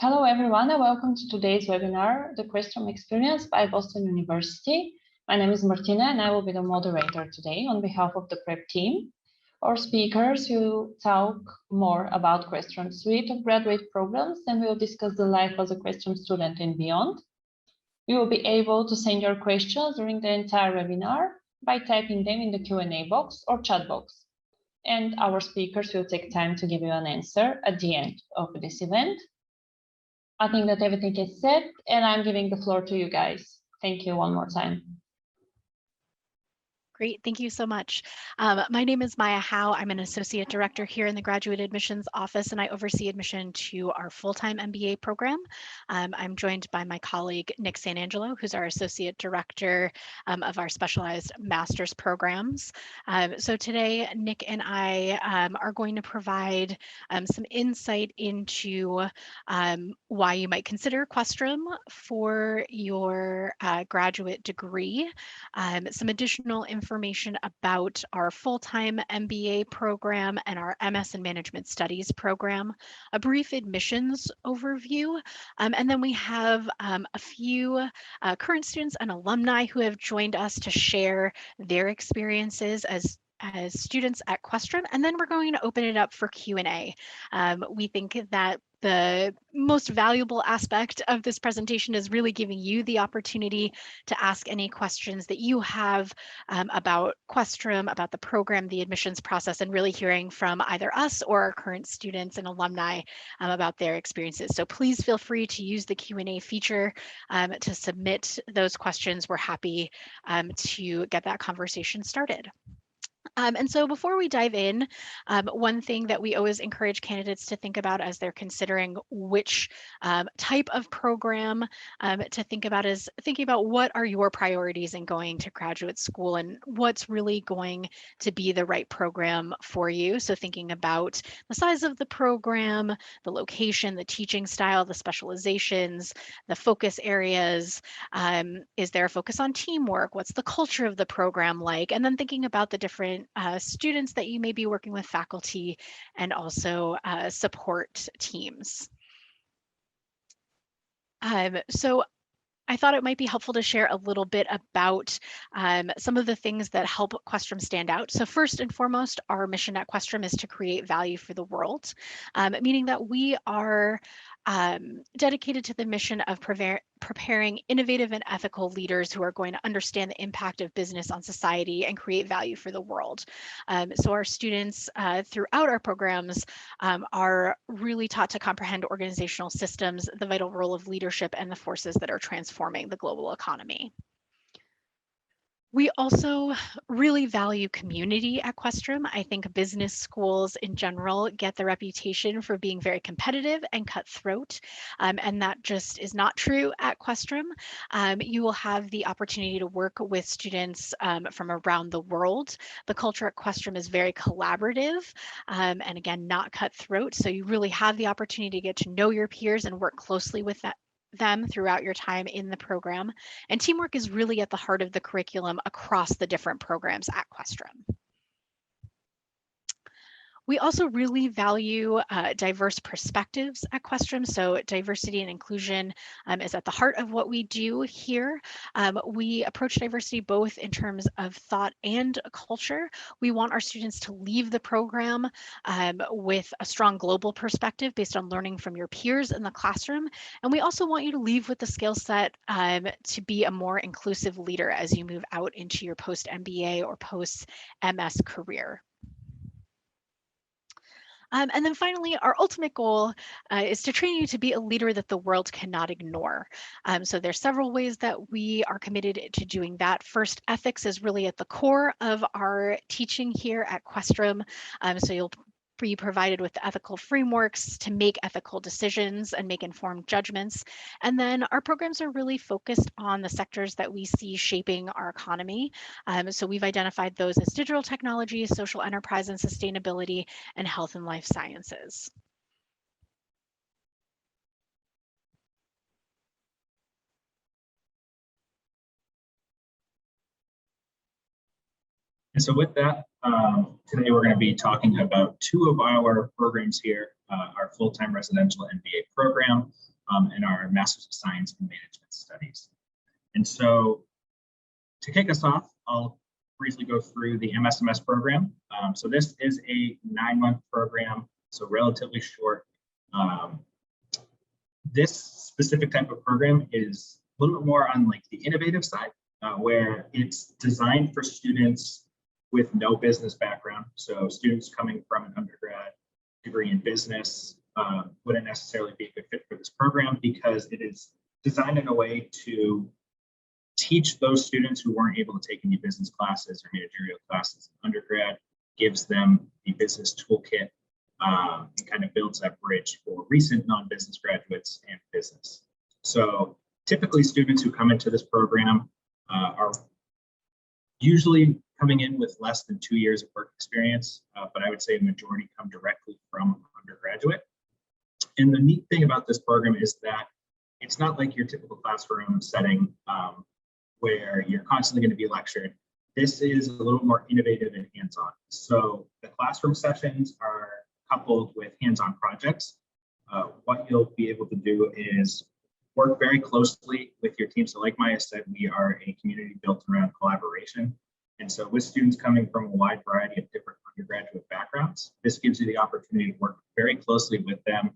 Hello everyone and welcome to today's webinar, The Questrom Experience by Boston University. My name is Martina and I will be the moderator today on behalf of the Prep team. Our speakers will talk more about Questrom's suite of graduate programs, and we will discuss the life as a Questrom student and beyond. You will be able to send your questions during the entire webinar by typing them in the Q&A box or chat box. And our speakers will take time to give you an answer at the end of this event. I think that everything is said, and I'm giving the floor to you guys. Thank you one more time. Great, thank you so much. My name is Maya Howe. I'm an associate director here in the Graduate Admissions Office, and I oversee admission to our full-time MBA program. I'm joined by my colleague, Nick Sanangelo, who's our associate director of our specialized master's programs. So today, Nick and I are going to provide some insight into why you might consider Questrom for your graduate degree, some additional information about our full-time MBA program and our MS in Management Studies program, a brief admissions overview, and then we have a few current students and alumni who have joined us to share their experiences as students at Questrom, and then we're going to open it up for Q&A. We think that the most valuable aspect of this presentation is really giving you the opportunity to ask any questions that you have about Questrom, about the program, the admissions process, and really hearing from either us or our current students and alumni about their experiences. So please feel free to use the Q&A feature to submit those questions. We're happy to get that conversation started. And so before we dive in, one thing that we always encourage candidates to think about as they're considering which type of program to think about is thinking about what are your priorities in going to graduate school and what's really going to be the right program for you. So thinking about the size of the program, the location, the teaching style, the specializations, the focus areas. Is there a focus on teamwork? What's the culture of the program like? And then thinking about the different students that you may be working with, faculty, and also support teams. So I thought it might be helpful to share a little bit about some of the things that help Questrom stand out. So first and foremost, our mission at Questrom is to create value for the world, meaning that we are dedicated to the mission of preparing innovative and ethical leaders who are going to understand the impact of business on society and create value for the world. So our students throughout our programs are really taught to comprehend organizational systems, the vital role of leadership, and the forces that are transforming the global economy. We also really value community at Questrom. I think business schools in general get the reputation for being very competitive and cutthroat, and that just is not true at Questrom. You will have the opportunity to work with students from around the world. The culture at Questrom is very collaborative and again, not cutthroat. So you really have the opportunity to get to know your peers and work closely with them throughout your time in the program. And teamwork is really at the heart of the curriculum across the different programs at Questrom. We also really value diverse perspectives at Questrom. So diversity and inclusion is at the heart of what we do here. We approach diversity both in terms of thought and culture. We want our students to leave the program with a strong global perspective based on learning from your peers in the classroom. And we also want you to leave with the skill set to be a more inclusive leader as you move out into your post-MBA or post-MS career. And then finally, our ultimate goal is to train you to be a leader that the world cannot ignore. So there's several ways that we are committed to doing that. First, ethics is really at the core of our teaching here at Questrom. So you'll be provided with ethical frameworks to make ethical decisions and make informed judgments. And then our programs are really focused on the sectors that we see shaping our economy. So we've identified those as digital technology, social enterprise and sustainability, and health and life sciences. And so with that, today we're going to be talking about two of our programs here, our full-time residential MBA program, and our Master's of Science in Management Studies. And so to kick us off, I'll briefly go through the MSMS program. So this is a 9-month program, so relatively short. This specific type of program is a little bit more on like the innovative side, where it's designed for students with no business background. So students coming from an undergrad degree in business wouldn't necessarily be a good fit for this program, because it is designed in a way to teach those students who weren't able to take any business classes or managerial classes in undergrad, gives them the business toolkit, and kind of builds that bridge for recent non-business graduates and business. So typically students who come into this program are usually coming in with less than 2 years of work experience, but I would say a majority come directly from undergraduate. And the neat thing about this program is that it's not like your typical classroom setting where you're constantly going to be lectured. This is a little more innovative and hands-on. So the classroom sessions are coupled with hands-on projects. What you'll be able to do is work very closely with your team. So like Maya said, we are a community built around collaboration. And so with students coming from a wide variety of different undergraduate backgrounds, this gives you the opportunity to work very closely with them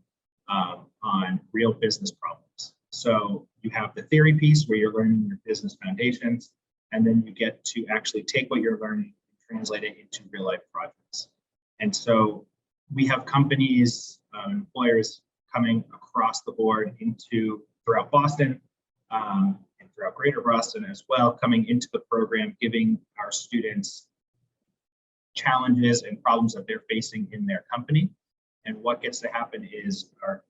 on real business problems. So you have the theory piece where you're learning your business foundations, and then you get to actually take what you're learning and translate it into real life projects. And so we have companies, employers coming across the board throughout Boston and throughout Greater Boston as well, coming into the program, giving our students challenges and problems that they're facing in their company. And what gets to happen is our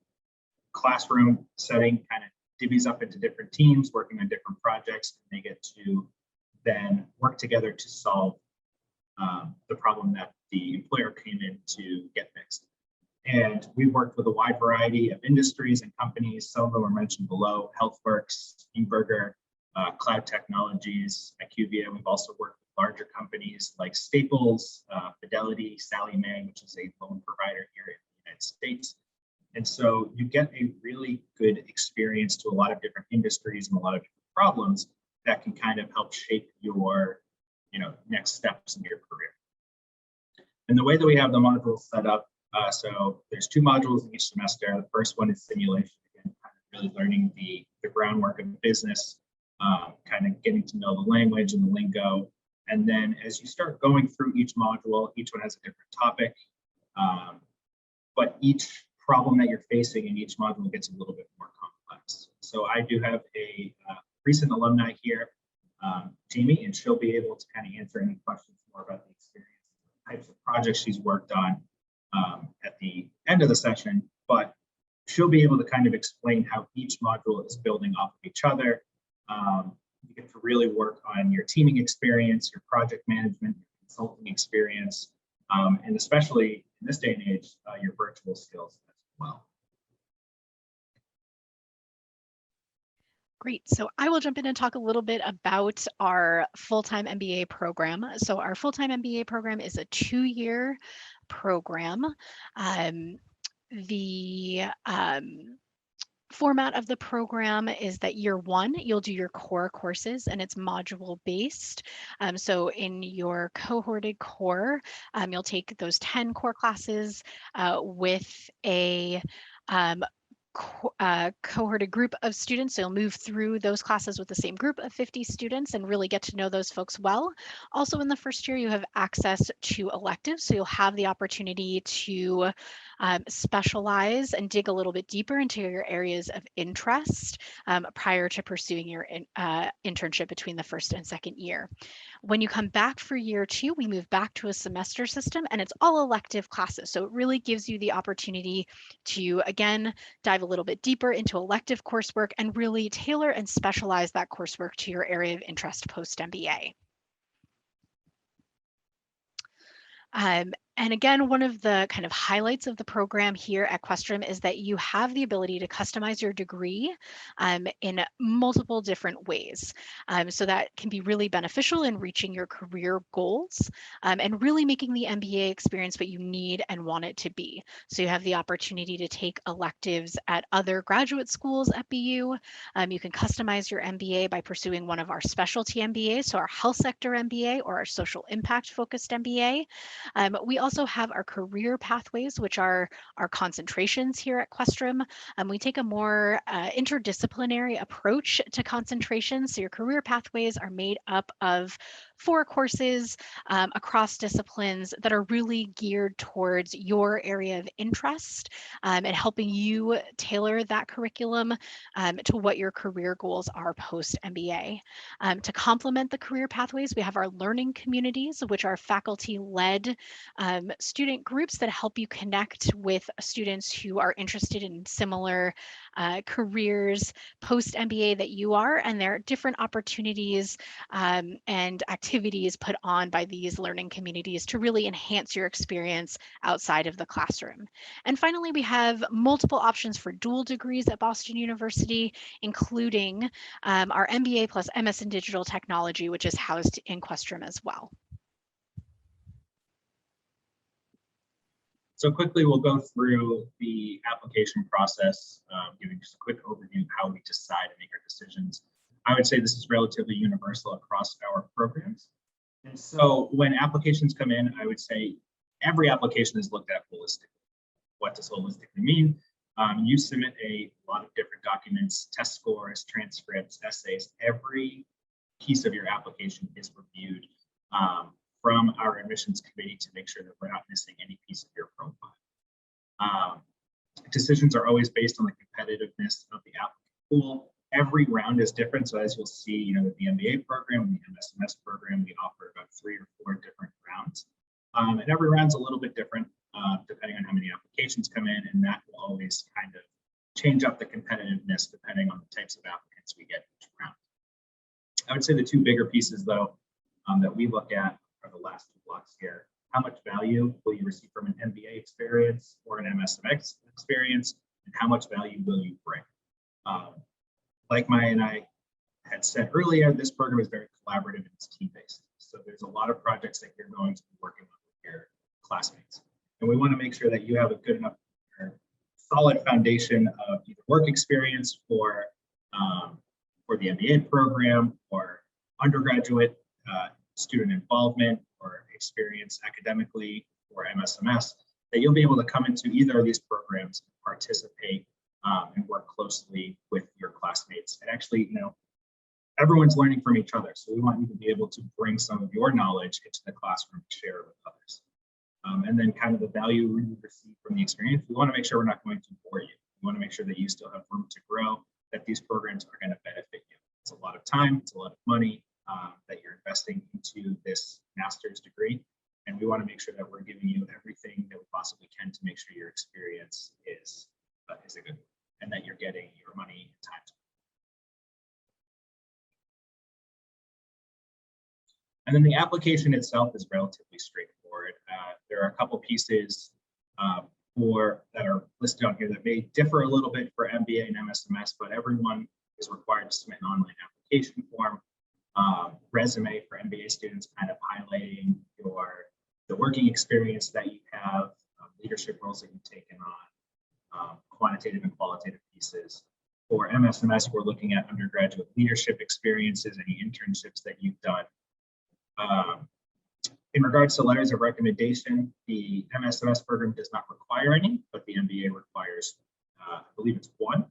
classroom setting kind of divvies up into different teams working on different projects, and they get to then work together to solve the problem that the employer came in to get fixed. And we worked with a wide variety of industries and companies. Some of them are mentioned below: HealthWorks, eBurger, Cloud Technologies, IQVIA. We've also worked with larger companies like Staples, Fidelity, Sallie Mae, which is a loan provider here in the United States. And so you get a really good experience to a lot of different industries and a lot of different problems that can kind of help shape your next steps in your career. And the way that we have the modules set up, so there's 2 modules in each semester. The first one is simulation, again, kind of really learning the groundwork of business, kind of getting to know the language and the lingo. And then as you start going through each module, each one has a different topic, but each problem that you're facing in each module gets a little bit more complex. So I do have a recent alumni here, Jamie, and she'll be able to kind of answer any questions more about the experience, types of projects she's worked on at the end of the session, but she'll be able to kind of explain how each module is building off of each other. You get to really work on your teaming experience, your project management, your consulting experience, and especially in this day and age, your virtual skills as well. Great. So I will jump in and talk a little bit about our full-time MBA program. So our full-time MBA program is a 2-year program. The format of the program is that year 1, you'll do your core courses, and it's module based. So in your cohorted core, you'll take those 10 core classes with a cohorted group of students. So you'll move through those classes with the same group of 50 students and really get to know those folks well. Also in the first year, you have access to electives. So you'll have the opportunity to specialize and dig a little bit deeper into your areas of interest prior to pursuing your internship between the first and second year. When you come back for year 2, we move back to a semester system, and it's all elective classes. So it really gives you the opportunity to, again, dive a little bit deeper into elective coursework and really tailor and specialize that coursework to your area of interest post-MBA. And again, one of the kind of highlights of the program here at Questrom is that you have the ability to customize your degree in multiple different ways. So that can be really beneficial in reaching your career goals and really making the MBA experience what you need and want it to be. So you have the opportunity to take electives at other graduate schools at BU. You can customize your MBA by pursuing one of our specialty MBAs, so our health sector MBA or our social impact focused MBA. We also have our career pathways, which are our concentrations here at Questrom. We take a more interdisciplinary approach to concentration. So your career pathways are made up of 4 courses across disciplines that are really geared towards your area of interest and helping you tailor that curriculum to what your career goals are post MBA. To complement the career pathways, we have our learning communities, which are faculty-led student groups that help you connect with students who are interested in similar careers post MBA that you are, and there are different opportunities and activities put on by these learning communities to really enhance your experience outside of the classroom. And finally, we have multiple options for dual degrees at Boston University, including our MBA plus MS in Digital Technology, which is housed in Questrom as well. So quickly, we'll go through the application process, giving just a quick overview of how we decide and make our decisions. I would say this is relatively universal across our programs. And so when applications come in, I would say every application is looked at holistically. What does holistically mean? You submit a lot of different documents, test scores, transcripts, essays. Every piece of your application is reviewed from our admissions committee to make sure that we're not missing any piece of your profile. Decisions are always based on the competitiveness of the applicant pool. Every round is different. So as you'll see, with the MBA program and the MSMS program, we offer about 3 or 4 different rounds. And every round's a little bit different depending on how many applications come in, and that will always kind of change up the competitiveness depending on the types of applicants we get each round. I would say the 2 bigger pieces, though, that we look at are the last 2 blocks here. How much value will you receive from an MBA experience or an MSMS experience, and how much value will you bring? Like Maya and I had said earlier, this program is very collaborative and it's team-based. So there's a lot of projects that you're going to be working on with your classmates. And we want to make sure that you have a good enough or solid foundation of either work experience for the MBA program or undergraduate student involvement or experience academically or MSMS, that you'll be able to come into either of these programs, participate, and work closely with your classmates. And actually, everyone's learning from each other. So we want you to be able to bring some of your knowledge into the classroom and share it with others. And then kind of the value we receive from the experience, we want to make sure we're not going to bore you. We want to make sure that you still have room to grow, that these programs are going to benefit you. It's a lot of time, it's a lot of money that you're investing into this master's degree. And we want to make sure that we're giving you everything that we possibly can to make sure your experience is a good one, and that you're getting your money and time. And then the application itself is relatively straightforward. There are a couple pieces that are listed on here that may differ a little bit for MBA and MSMS, but everyone is required to submit an online application form. Resume for MBA students, kind of highlighting the working experience that you have, leadership roles that you've taken on, quantitative and qualitative pieces. For MSMS, we're looking at undergraduate leadership experiences, any internships that you've done. In regards to letters of recommendation, the MSMS program does not require any, but the MBA requires, I believe it's 1.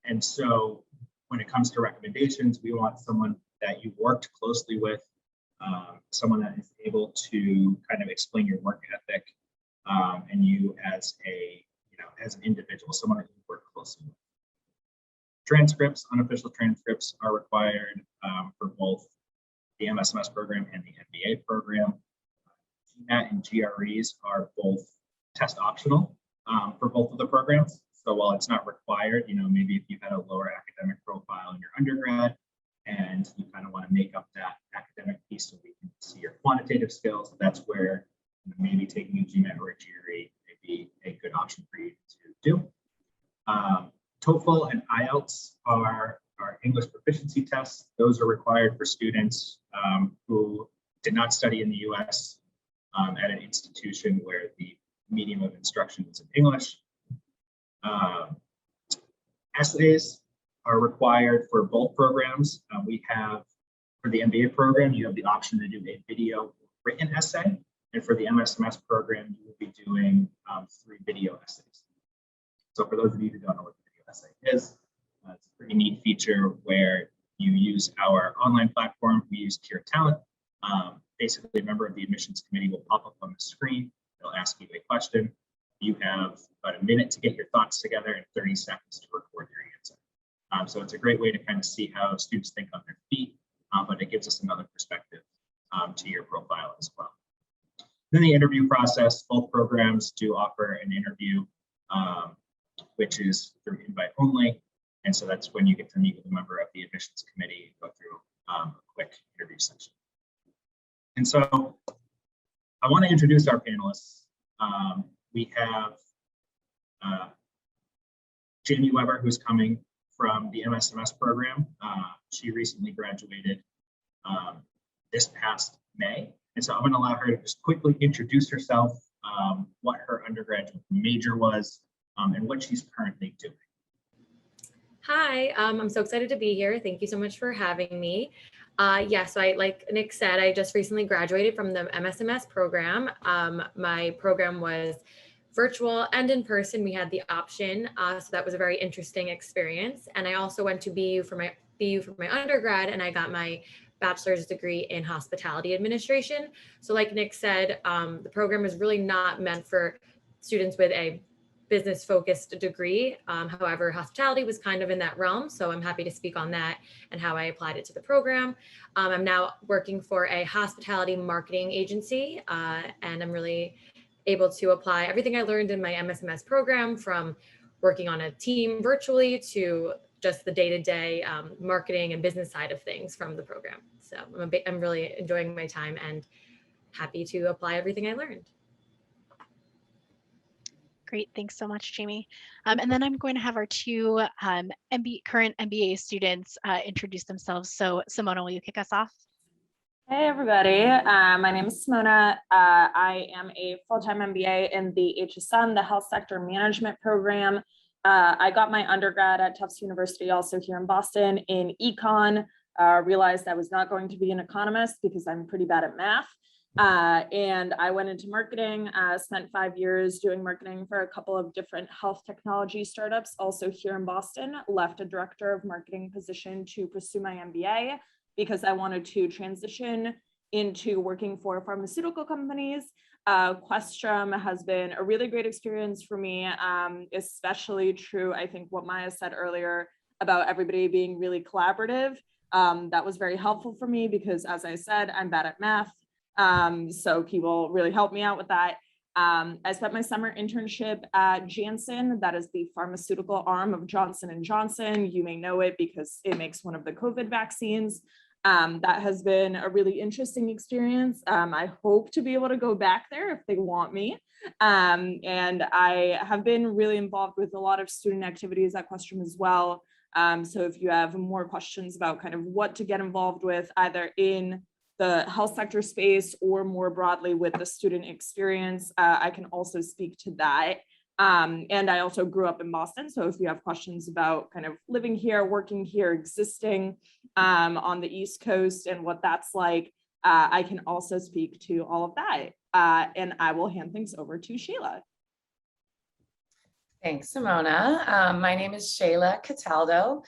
And so when it comes to recommendations, we want someone that you worked closely with, someone that is able to kind of explain your work ethic and you as as an individual, someone that you work closely with. Transcripts, unofficial transcripts are required for both the MSMS program and the MBA program. GMAT and GREs are both test optional for both of the programs. So while it's not required, maybe if you had a lower academic profile in your undergrad and you kind of want to make up that academic piece so we can see your quantitative skills, that's where maybe taking a GMAT or a GRE may be a good option for you to do. TOEFL and IELTS are our English proficiency tests. Those are required for students who did not study in the US at an institution where the medium of instruction is in English. Essays are required for both programs. We have, for the MBA program, you have the option to do a video written essay. And for the MSMS program, you will be doing 3 video essays. So for those of you who don't know what the video essay is, it's a pretty neat feature where you use our online platform. We use Tier Talent. Basically, a member of the admissions committee will pop up on the screen. They'll ask you a question. You have about a minute to get your thoughts together and 30 seconds to record your answer. So it's a great way to kind of see how students think on their feet, but it gives us another perspective to your profile as well. Then the interview process, both programs do offer an interview, which is through invite only. And so that's when you get to meet with a member of the admissions committee and go through a quick interview session. And so I want to introduce our panelists. We have Jamie Weber, who's coming from the MSMS program. She recently graduated this past May. And so I'm going to allow her to just quickly introduce herself, what her undergraduate major was, and what she's currently doing. Hi, I'm so excited to be here. Thank you so much for having me. So like Nick said, I just recently graduated from the MSMS program. My program was virtual and in person. We had the option, so that was a very interesting experience. And I also went to BU for my undergrad, and I got my bachelor's degree in hospitality administration. So like Nick said, the program is really not meant for students with a business-focused degree. However, hospitality was kind of in that realm. So I'm happy to speak on that and how I applied it to the program. I'm now working for a hospitality marketing agency, and I'm really able to apply everything I learned in my MSMS program, from working on a team virtually to just the day-to-day marketing and business side of things from the program. So I'm really enjoying my time and happy to apply everything I learned. Great, thanks so much, Jamie. And then I'm going to have our two current MBA students introduce themselves. So Simona, will you kick us off? Hey everybody, my name is Simona. I am a full-time MBA in the HSM, the Health Sector Management Program. I got my undergrad at Tufts University, also here in Boston, in econ. Realized I was not going to be an economist because I'm pretty bad at math. And I went into marketing, spent 5 years doing marketing for a couple of different health technology startups, also here in Boston. Left a director of marketing position to pursue my MBA because I wanted to transition into working for pharmaceutical companies. Questrom has been a really great experience for me, especially true, I think, what Maya said earlier about everybody being really collaborative. That was very helpful for me because, as I said, I'm bad at math. So people really helped me out with that. I spent my summer internship at Janssen. That is the pharmaceutical arm of Johnson & Johnson. You may know it because it makes one of the COVID vaccines. That has been a really interesting experience. I hope to be able to go back there if they want me. And I have been really involved with a lot of student activities at Questrom as well. So if you have more questions about kind of what to get involved with, either in the health sector space or more broadly with the student experience, I can also speak to that. And I also grew up in Boston. So if you have questions about kind of living here, working here, existing on the East Coast and what that's like, I can also speak to all of that. And I will hand things over to Shayla. Thanks, Simona. My name is Shayla Cataldo.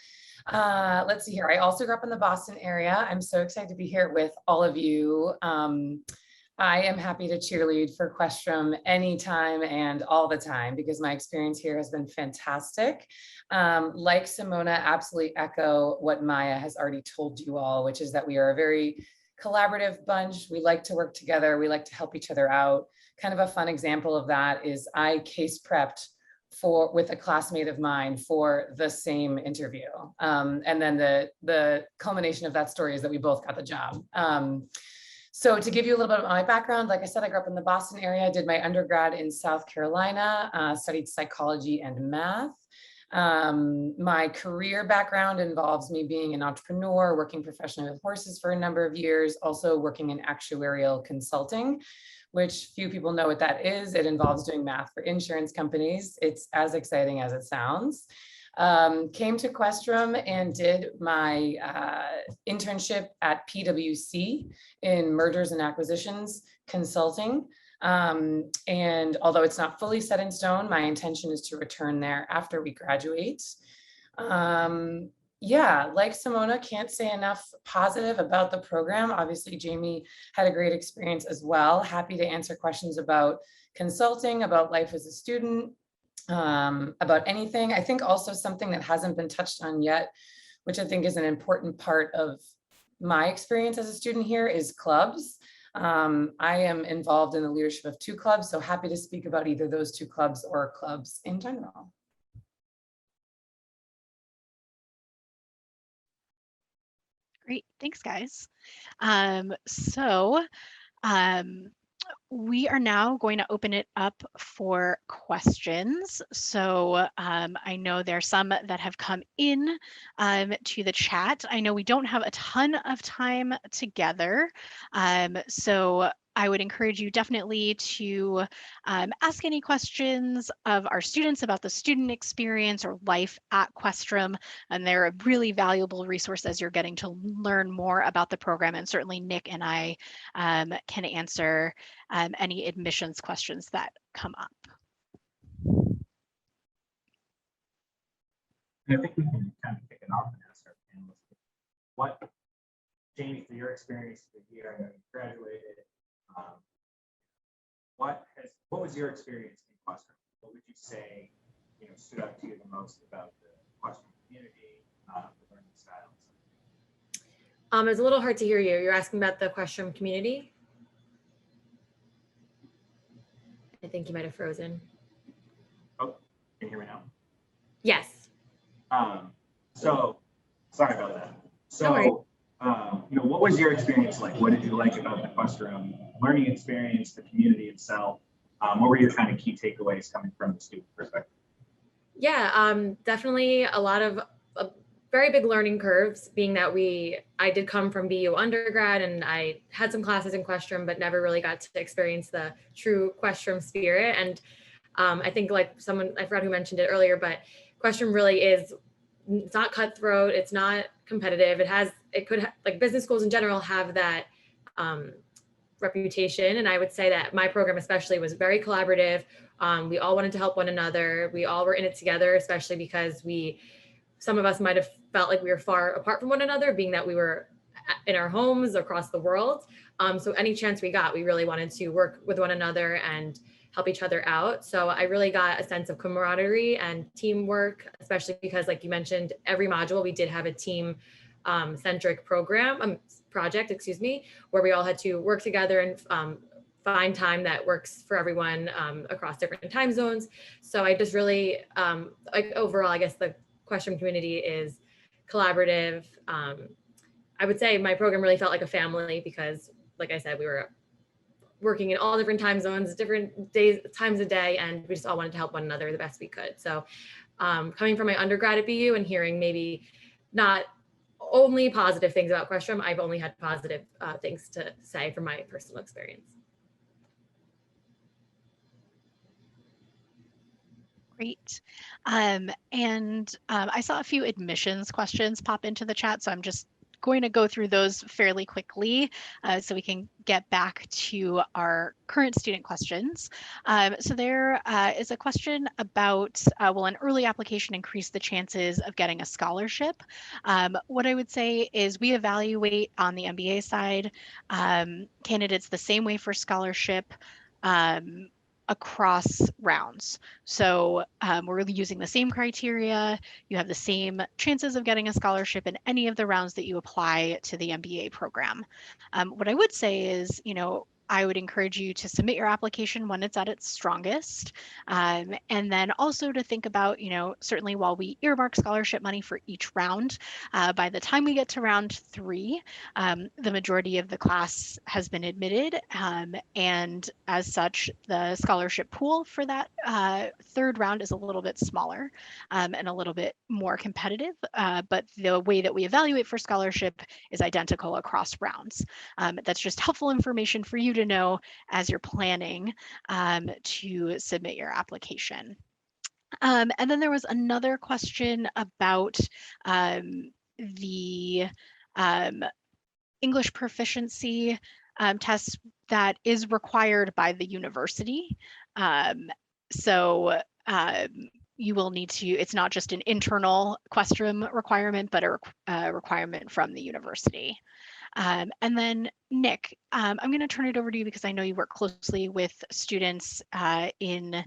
Let's see here. I also grew up in the Boston area. I'm so excited to be here with all of you. I am happy to cheerlead for Questrom anytime and all the time because my experience here has been fantastic. Like Simona, absolutely echo what Maya has already told you all, which is that we are a very collaborative bunch. We like to work together. We like to help each other out. Kind of a fun example of that is I case prepped with a classmate of mine for the same interview. And then the culmination of that story is that we both got the job. So to give you a little bit of my background, like I said, I grew up in the Boston area. I did my undergrad in South Carolina, studied psychology and math. My career background involves me being an entrepreneur, working professionally with horses for a number of years, also working in actuarial consulting, which few people know what that is. It involves doing math for insurance companies. It's as exciting as it sounds. Came to Questrom and did my internship at PwC in mergers and acquisitions consulting. And although it's not fully set in stone, my intention is to return there after we graduate. Yeah, like Simona, can't say enough positive about the program. Obviously, Jamie had a great experience as well. Happy to answer questions about consulting, about life as a student, about anything. I think also something that hasn't been touched on yet, which I think is an important part of my experience as a student here, is clubs. I am involved in the leadership of 2 clubs, so happy to speak about either those 2 clubs or clubs in general. Great, thanks guys. We are now going to open it up for questions. So I know there are some that have come in to the chat. I know we don't have a ton of time together. So I would encourage you definitely to ask any questions of our students about the student experience or life at Questrom. And they're a really valuable resource as you're getting to learn more about the program. And certainly Nick and I can answer any admissions questions that come up. And I think we can kind of kick it off and ask our panelists, what, Jamie, for your experience for the year, I know you graduated, what was your experience in Questrom? What would you say, stood out to you the most about the Questrom community, the learning styles? It's a little hard to hear you. You're asking about the Questrom community? I think you might have frozen. Oh, can you hear me now? Yes. So sorry about that. So, what was your experience like? What did you like about the Questrom learning experience, the community itself? What were your kind of key takeaways coming from the student perspective? Yeah, definitely a lot of very big learning curves, being that I did come from BU undergrad and I had some classes in Questrom, but never really got to experience the true Questrom spirit. And I think like I forgot who mentioned it earlier, but Questrom really is, it's not cutthroat, it's not competitive. Like business schools in general have that reputation. And I would say that my program especially was very collaborative. We all wanted to help one another. We all were in it together, especially because some of us might have felt like we were far apart from one another, being that we were in our homes across the world. So any chance we got, we really wanted to work with one another and help each other out. So I really got a sense of camaraderie and teamwork, especially because, like you mentioned, every module we did have a team centric project, where we all had to work together and find time that works for everyone across different time zones. So I just really, overall, I guess the Questrom community is collaborative. I would say my program really felt like a family because, like I said, we were working in all different time zones, different times a day, and we just all wanted to help one another the best we could. So coming from my undergrad at BU and hearing maybe not only positive things about Questrom, I've only had positive things to say from my personal experience. Great. I saw a few admissions questions pop into the chat, so I'm just going to go through those fairly quickly so we can get back to our current student questions. So there is a question about, will an early application increase the chances of getting a scholarship? What I would say is we evaluate on the MBA side candidates the same way for scholarship across rounds. So we're really using the same criteria. You have the same chances of getting a scholarship in any of the rounds that you apply to the MBA program. What I would say is, I would encourage you to submit your application when it's at its strongest. And then also to think about, certainly while we earmark scholarship money for each round, by the time we get to round 3, the majority of the class has been admitted. And as such, the scholarship pool for that 3rd round is a little bit smaller and a little bit more competitive. But the way that we evaluate for scholarship is identical across rounds. That's just helpful information for you to know as you're planning to submit your application. And then there was another question about the English proficiency test that is required by the university. So you will need to, it's not just an internal Questrom requirement, but a requirement from the university. And then Nick, I'm going to turn it over to you because I know you work closely with students in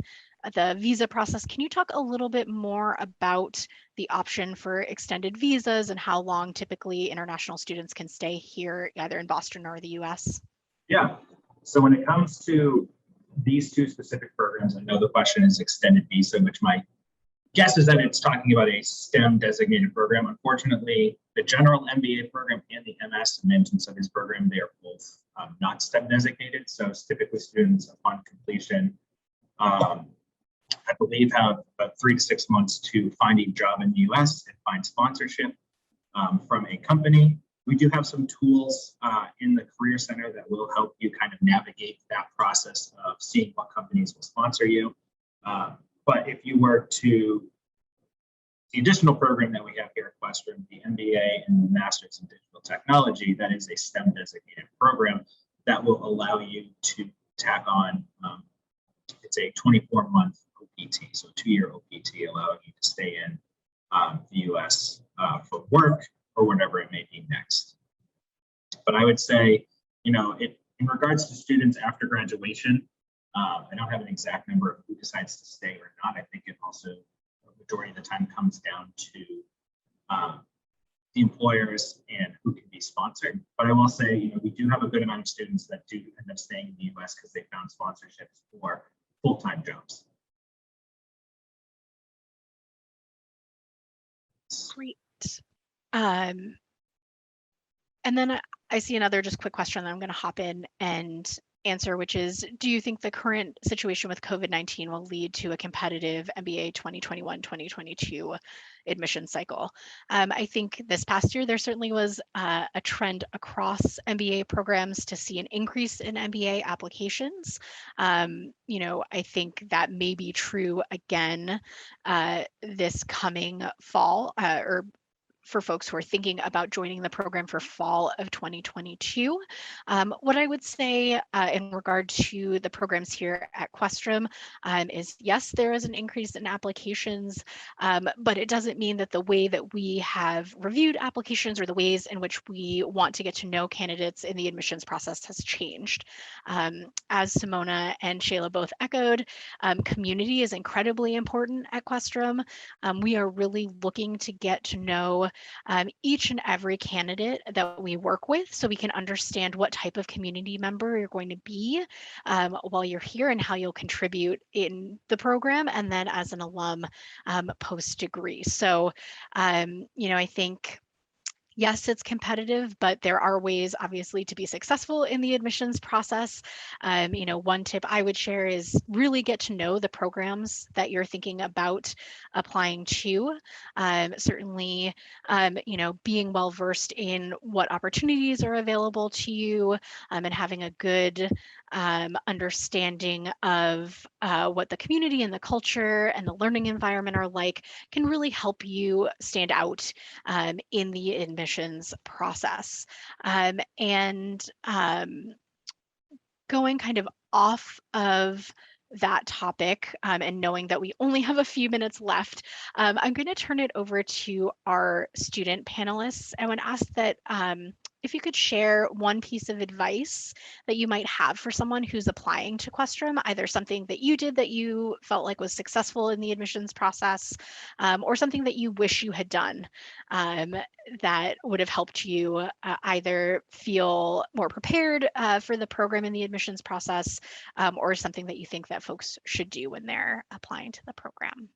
the visa process. Can you talk a little bit more about the option for extended visas and how long typically international students can stay here, either in Boston or the US? Yeah, so when it comes to these 2 specific programs, I know the question is extended visa, which my guess is that it's talking about a STEM designated program. Unfortunately, the general MBA program and the MS Admissions Studies program, they are both not STEM designated. So typically students upon completion, I believe, have about 3 to 6 months to find a job in the US and find sponsorship from a company. We do have some tools in the Career Center that will help you kind of navigate that process of seeing what companies will sponsor you. But if you were to, the additional program that we have here at Questrom, the MBA and the Masters in Digital Technology, that is a STEM designated program that will allow you to tack on, it's a 24-month OPT, so 2-year OPT, allowing you to stay in the US for work or whatever it may be next. But I would say, in regards to students after graduation, I don't have an exact number of who decides to stay or not. I think it also, the majority of the time, comes down to the employers and who can be sponsored. But I will say, we do have a good amount of students that do end up staying in the US because they found sponsorships for full-time jobs. Great. And then I see another just quick question that I'm going to hop in and answer, which is, do you think the current situation with COVID-19 will lead to a competitive MBA 2021-2022 admission cycle? I think this past year, there certainly was a trend across MBA programs to see an increase in MBA applications. I think that may be true again this coming fall, or for folks who are thinking about joining the program for fall of 2022. What I would say in regard to the programs here at Questrom is, yes, there is an increase in applications, but it doesn't mean that the way that we have reviewed applications or the ways in which we want to get to know candidates in the admissions process has changed. As Simona and Shayla both echoed, community is incredibly important at Questrom. We are really looking to get to know each and every candidate that we work with, so we can understand what type of community member you're going to be while you're here and how you'll contribute in the program, and then as an alum post-degree. So, I think, yes, it's competitive, but there are ways, obviously, to be successful in the admissions process. One tip I would share is really get to know the programs that you're thinking about applying to. Certainly, being well versed in what opportunities are available to you, and having a good understanding of what the community and the culture and the learning environment are like can really help you stand out in the admissions process. Going kind of off of that topic and knowing that we only have a few minutes left, I'm going to turn it over to our student panelists. I want to ask that if you could share one piece of advice that you might have for someone who's applying to Questrom, either something that you did that you felt like was successful in the admissions process, or something that you wish you had done that would have helped you either feel more prepared for the program in the admissions process, or something that you think that folks should do when they're applying to the program.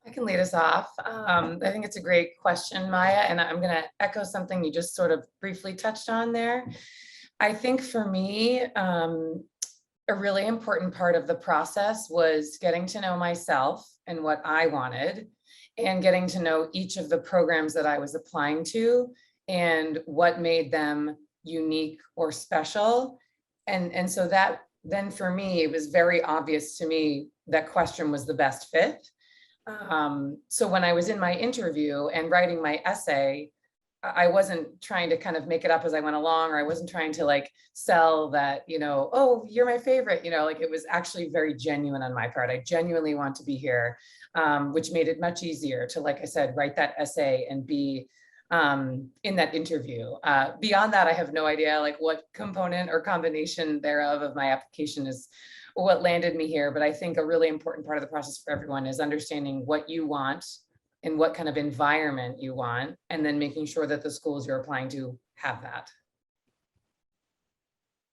I can lead us off. I think it's a great question, Maya, and I'm going to echo something you just sort of briefly touched on there. I think for me, a really important part of the process was getting to know myself and what I wanted, and getting to know each of the programs that I was applying to and what made them unique or special. And so that then for me, it was very obvious to me that Questrom was the best fit. So when I was in my interview and writing my essay, I wasn't trying to kind of make it up as I went along, or I wasn't trying to like sell that, you know, oh, you're my favorite, you know, like it was actually very genuine on my part. I genuinely want to be here, which made it much easier to, like I said, write that essay and be in that interview. Beyond that, I have no idea like what component or combination thereof of my application is what landed me here. But I think a really important part of the process for everyone is understanding what you want and what kind of environment you want, and then making sure that the schools you're applying to have that.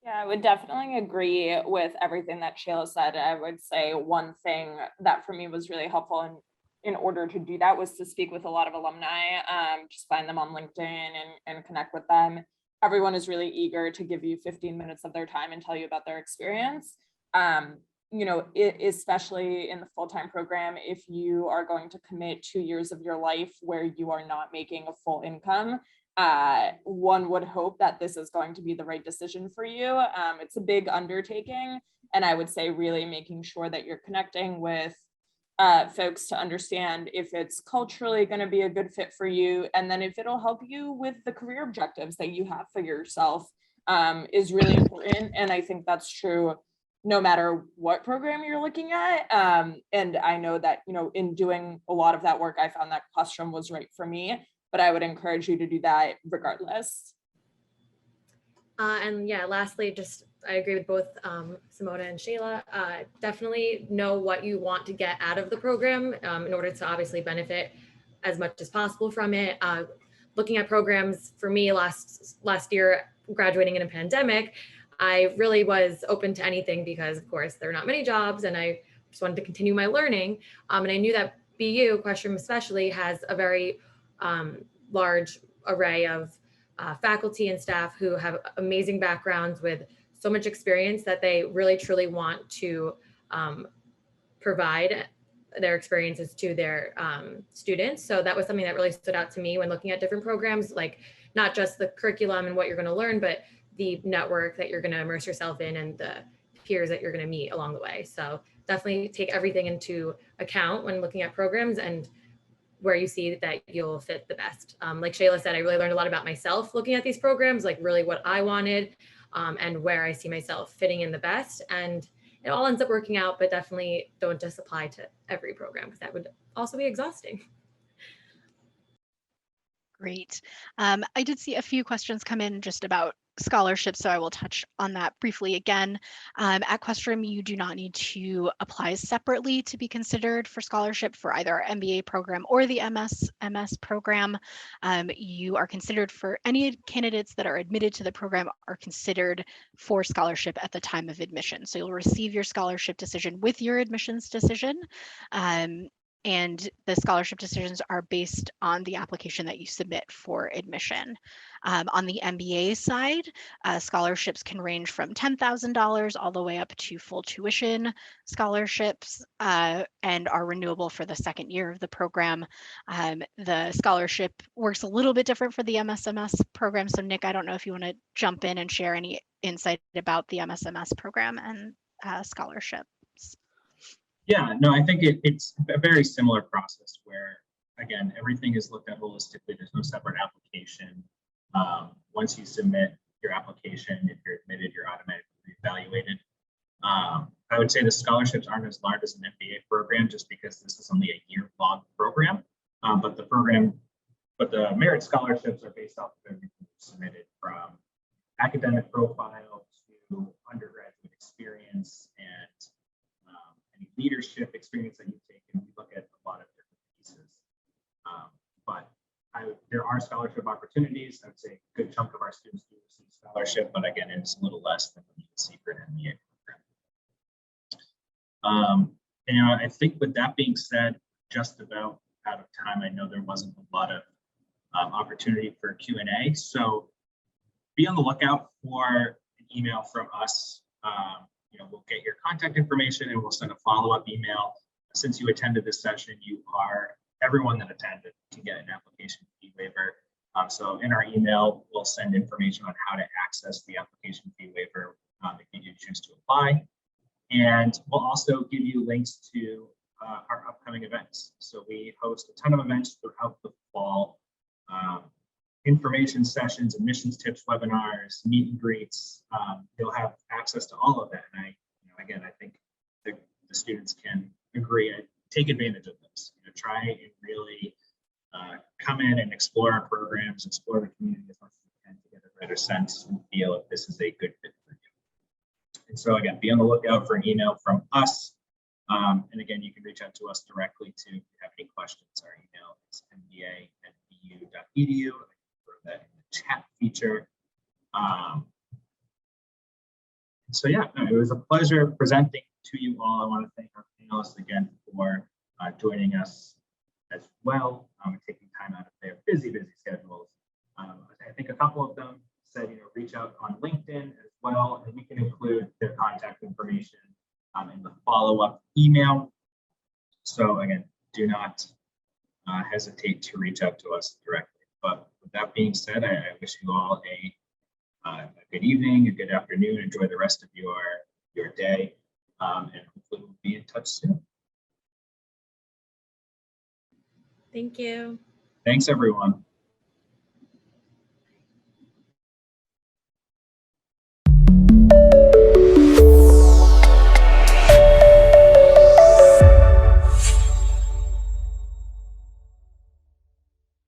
Yeah, I would definitely agree with everything that Shayla said. I would say one thing that for me was really helpful in order to do that was to speak with a lot of alumni, just find them on LinkedIn and connect with them. Everyone is really eager to give you 15 minutes of their time and tell you about their experience. You know, especially in the full-time program, if you are going to commit 2 years of your life where you are not making a full income, one would hope that this is going to be the right decision for you. It's a big undertaking, and I would say really making sure that you're connecting with folks to understand if it's culturally going to be a good fit for you, and then if it'll help you with the career objectives that you have for yourself is really important. And I think that's true no matter what program you're looking at. And I know that, you know, in doing a lot of that work, I found that Questrom was right for me, but I would encourage you to do that regardless. And yeah, lastly, just I agree with both Simona and Shayla. Definitely know what you want to get out of the program in order to obviously benefit as much as possible from it. Looking at programs for me last year, graduating in a pandemic, I really was open to anything because, of course, there are not many jobs, and I just wanted to continue my learning. And I knew that BU, Questrom especially, has a very large array of faculty and staff who have amazing backgrounds with so much experience that they really truly want to provide their experiences to their students. So that was something that really stood out to me when looking at different programs, like not just the curriculum and what you're going to learn, but the network that you're going to immerse yourself in and the peers that you're going to meet along the way. So definitely take everything into account when looking at programs and where you see that you'll fit the best. Like Shayla said, I really learned a lot about myself looking at these programs, like really what I wanted and where I see myself fitting in the best. And it all ends up working out, but definitely don't just apply to every program because that would also be exhausting. Great. I did see a few questions come in just about scholarships, so I will touch on that briefly again. At Questrom, you do not need to apply separately to be considered for scholarship for either our MBA program or the MSMS program. You are considered for any candidates that are admitted to the program are considered for scholarship at the time of admission. So you'll receive your scholarship decision with your admissions decision. And the scholarship decisions are based on the application that you submit for admission. On the MBA side, scholarships can range from $10,000 all the way up to full tuition scholarships and are renewable for the second year of the program. The scholarship works a little bit different for the MSMS program. So Nick, I don't know if you want to jump in and share any insight about the MSMS program and scholarships. Yeah, no, I think it's a very similar process where, again, everything is looked at holistically. There's no separate application. Once you submit your application, if you're admitted, you're automatically evaluated. I would say the scholarships aren't as large as an MBA program just because this is only a year-long program, but the program But the merit scholarships are based off of everything submitted, from academic profile to undergraduate experience and any leadership experience that you've taken. We look at a lot of different pieces. But there are scholarship opportunities. I would say a good chunk of our students do receive scholarship, but again, it's a little less than what you would see for an MBA program. And I think with that being said, just about out of time. I know there wasn't a lot of opportunity for Q&A, so be on the lookout for an email from us. We'll get your contact information and we'll send a follow-up email. Since you attended this session, everyone that attended can get an application fee waiver. So in our email, we'll send information on how to access the application fee waiver if you do choose to apply. And we'll also give you links to our upcoming events. So we host a ton of events throughout the fall. Information sessions, admissions tips, webinars, meet and greets. You'll have access to all of that. And I think the students can agree and take advantage of this. Try and really come in and explore our programs, explore the community as much as you can to get a better sense and feel if this is a good fit for you. And so again, be on the lookout for an email from us. And again, you can reach out to us directly if you have any questions. Our email is mba@bu.edu. That in the chat feature. So yeah, it was a pleasure presenting to you all. I want to thank our panelists again for joining us as well, taking time out of their busy schedules. I think a couple of them said, reach out on LinkedIn as well, and we can include their contact information in the follow-up email. So again, do not hesitate to reach out to us directly. But with that being said, I wish you all a good evening, a good afternoon. Enjoy the rest of your day, and hopefully we'll be in touch soon. Thank you. Thanks, everyone.